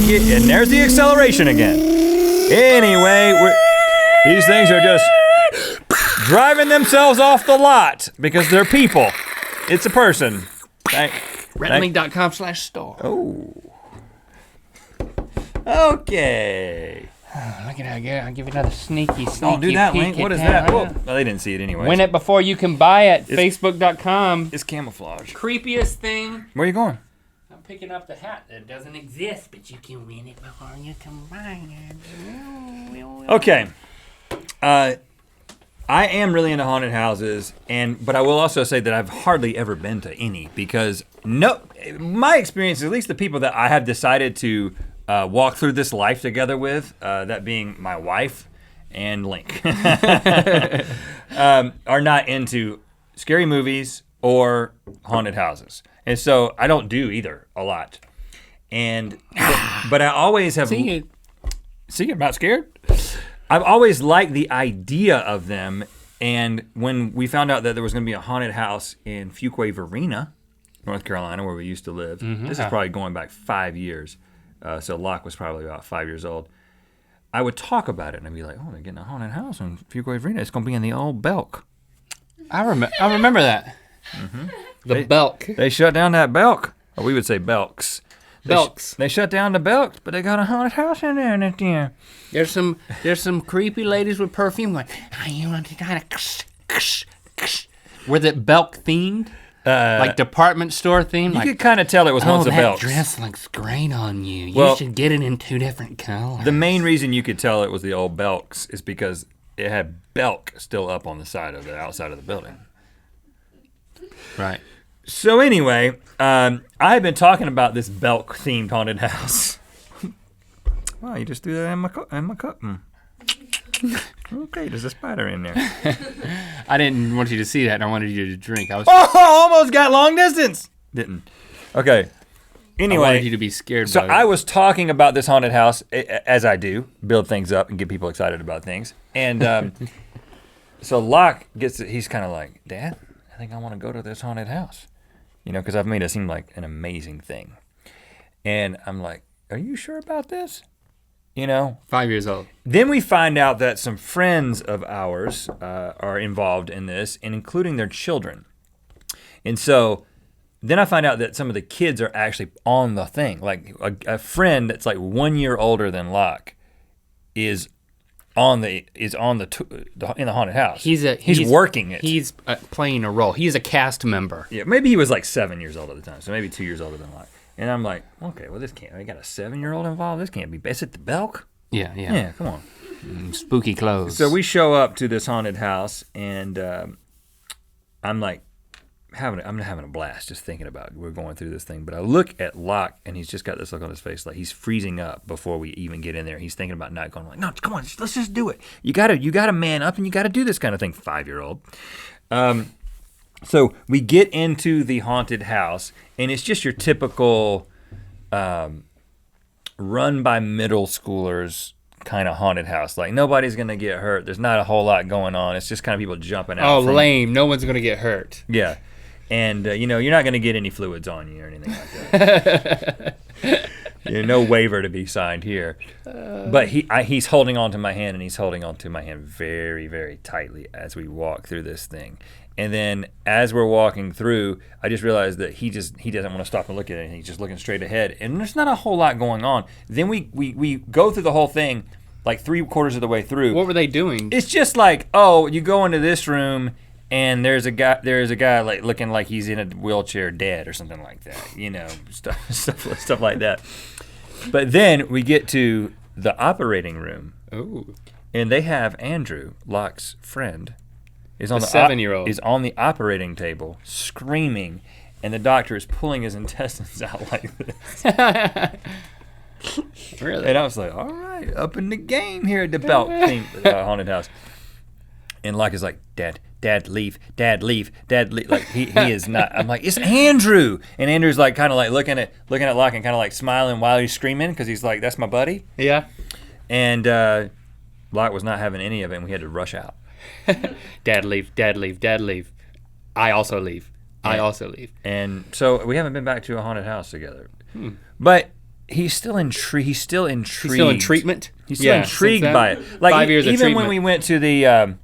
and there's the acceleration again. Anyway, these things are just driving themselves off the lot because they're people. It's a person. RhettandLink.com/store. Oh. Okay. Look at how good. I'll give you another sneaky Don't do that, Link. What is that? Oh, Well, they didn't see it anyway. Win it before you can buy it. Facebook.com. It's camouflage. Creepiest thing. Where are you going? I'm picking up the hat that doesn't exist, but you can win it before you can buy it. Okay. I am really into haunted houses, but I will also say that I've hardly ever been to any because my experience, at least the people that I have decided to walk through this life together with, that being my wife and Link, are not into scary movies or haunted houses. And so I don't do either a lot. But I always have. See, I'm not scared. I've always liked the idea of them, and when we found out that there was gonna be a haunted house in Fuquay Varina, North Carolina, where we used to live, this is probably going back 5 years, so Locke was probably about 5 years old, I would talk about it, and I'd be like, oh, they're getting a haunted house in Fuquay Varina. It's gonna be in the old Belk. I remember that. The Belk. They shut down that Belk, or we would say Belks. Belks. They shut down the Belks, but they got a haunted house in there next year. There's some creepy ladies with perfume going, oh, you want to kind of Was it Belk themed? Like department store themed? You could kind of tell it was once a Belk. That dress looks great on you. You should get it in 2 different colors. The main reason you could tell it was the old Belks is because it had Belk still up on the side of the outside of the building. Right. So anyway, I have been talking about this Belk-themed haunted house. Wow, you just threw that in my cup. Okay, there's a spider in there. I didn't want you to see that. I wanted you to drink. Almost got long distance. Didn't. Okay. Anyway, I wanted you to be scared. So I was talking about this haunted house, as I do, build things up and get people excited about things. And so Locke he's kind of like, Dad, I think I want to go to this haunted house. Because I've made it seem like an amazing thing. And I'm like, are you sure about this? 5 years old. Then we find out that some friends of ours are involved in this, and including their children. And so then I find out that some of the kids are actually on the thing. Like a friend that's like 1 year older than Locke is in the haunted house. He's working it. He's playing a role. He's a cast member. Yeah, maybe he was like 7 years old at the time, so maybe 2 years older than Locke. And I'm like, okay, well, I got a 7-year-old involved? This can't be, is it the Belk? Yeah. Yeah, come on. Spooky clothes. So we show up to this haunted house, and I'm like, I'm having a blast just thinking about we're going through this thing. But I look at Locke, and he's just got this look on his face like he's freezing up before we even get in there. He's thinking about not going. I'm like, no, come on, let's just do it. You gotta man up, and you gotta do this kind of thing. 5-year-old. So we get into the haunted house, and it's just your typical run by middle schoolers kind of haunted house. Like nobody's gonna get hurt. There's not a whole lot going on. It's just kind of people jumping out. Oh, lame. No one's gonna get hurt. Yeah. And, you're not going to get any fluids on you or anything like that. No waiver to be signed here. But he's holding on to my hand, and he's holding on to my hand very, very tightly as we walk through this thing. And then as we're walking through, I just realized that he doesn't want to stop and look at it. He's just looking straight ahead. And there's not a whole lot going on. Then we go through the whole thing like 3/4 of the way through. What were they doing? It's just like, oh, you go into this room, and there's a guy like looking like he's in a wheelchair dead or something like that, stuff like that. But then we get to the operating room. Ooh. And they have Andrew, Locke's friend, is on the 7-year-old is on the operating table screaming, and the doctor is pulling his intestines out like this. Really? And I was like, all right, up in the game here at the Belk haunted house. And Locke is like, Dad, leave. Like he is not. I'm like, it's Andrew. And Andrew's like kind of like looking at Locke and kind of like smiling while he's screaming because he's like, that's my buddy. Yeah. And Locke was not having any of it, and we had to rush out. Dad, leave. I also leave. And so we haven't been back to a haunted house together. But he's still intrigued. He's still in treatment. He's still intrigued by it. Like 5 years of even treatment. when we went to the,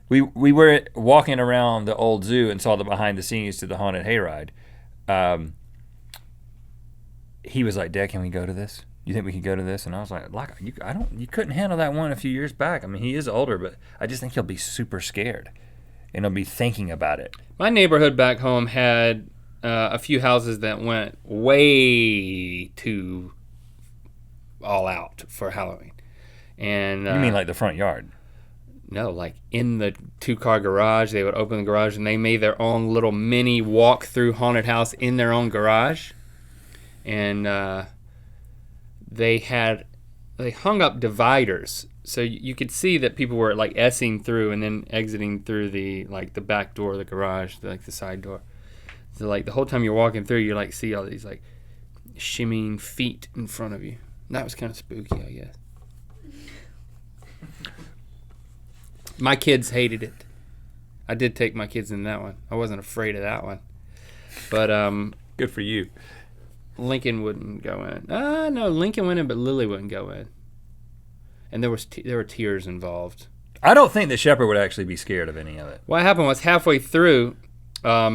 we were walking around the old zoo and saw the behind the scenes to the haunted hayride. He was like, "Dad, can we go to this? You think we could go to this?" And I was like, "Locke, you couldn't handle that one a few years back. I mean, he is older, but I just think he'll be super scared, and he'll be thinking about it." My neighborhood back home had a few houses that went way too all out for Halloween. And You mean like the front yard? No, like in the 2-car garage, they would open the garage and they made their own little mini walk-through haunted house in their own garage. And they hung up dividers, so you could see that people were like S-ing through and then exiting through the back door of the garage, like the side door. So like the whole time you're walking through, you like see all these like shimmying feet in front of you. And that was kind of spooky, I guess. My kids hated it. I did take my kids in that one. I wasn't afraid of that one, but Good for you. Lincoln wouldn't go in. No, Lincoln went in, but Lily wouldn't go in. And there were tears involved. I don't think that Shepard would actually be scared of any of it. What happened was halfway through, I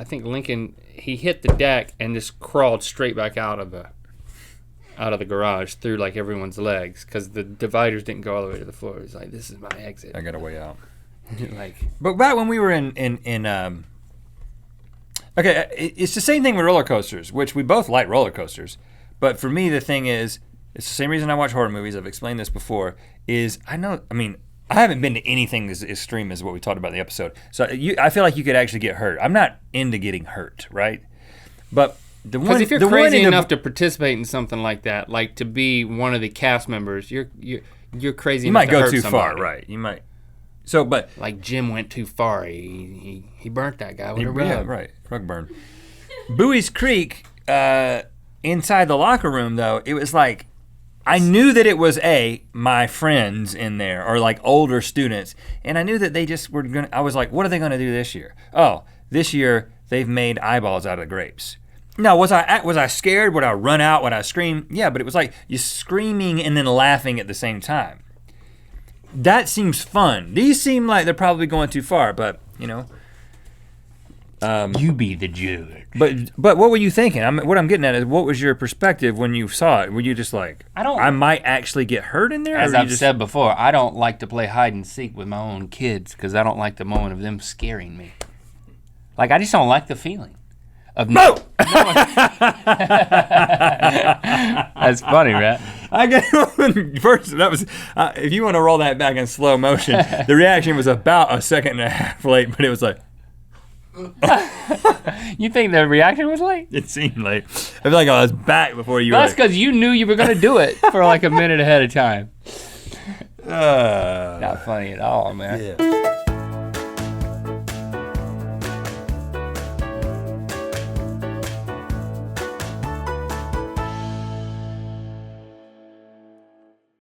think Lincoln, he hit the deck and just crawled straight back out of the garage through like everyone's legs because the dividers didn't go all the way to the floor. He's like, "This is my exit. I got a way out." But back when we were in okay, it's the same thing with roller coasters, which we both like roller coasters. But for me, the thing is, it's the same reason I watch horror movies. I've explained this before. I haven't been to anything as extreme as what we talked about in the episode. So I feel like you could actually get hurt. I'm not into getting hurt, right? But because if you're crazy enough to participate in something like that, like to be one of the cast members, you're crazy enough to hurt somebody. You might go too far, right? You might. So, but like Jim went too far. He burnt that guy with a rug. Yeah, right. Rug burn. Bowie's Creek, inside the locker room, though, it was like I knew that it was my friends in there or like older students, and I knew that they just were gonna. I was like, what are they gonna do this year? Oh, this year they've made eyeballs out of grapes. Now, was I scared? Would I run out? Would I scream? Yeah, but it was like you screaming and then laughing at the same time. That seems fun. These seem like they're probably going too far, but you know. You be the judge. But what were you thinking? What I'm getting at is, what was your perspective when you saw it? Were you just like, I might actually get hurt in there? As I've said before, I don't like to play hide and seek with my own kids because I don't like the moment of them scaring me. Like I just don't like the feeling of no. That's funny, Rhett. I get first. That was if you want to roll that back in slow motion. The reaction was about a second and a half late, but it was like. You think the reaction was late? It seemed late. I feel like I was back before you. That's because you knew you were going to do it for like a minute ahead of time. Not funny at all, man. Yeah.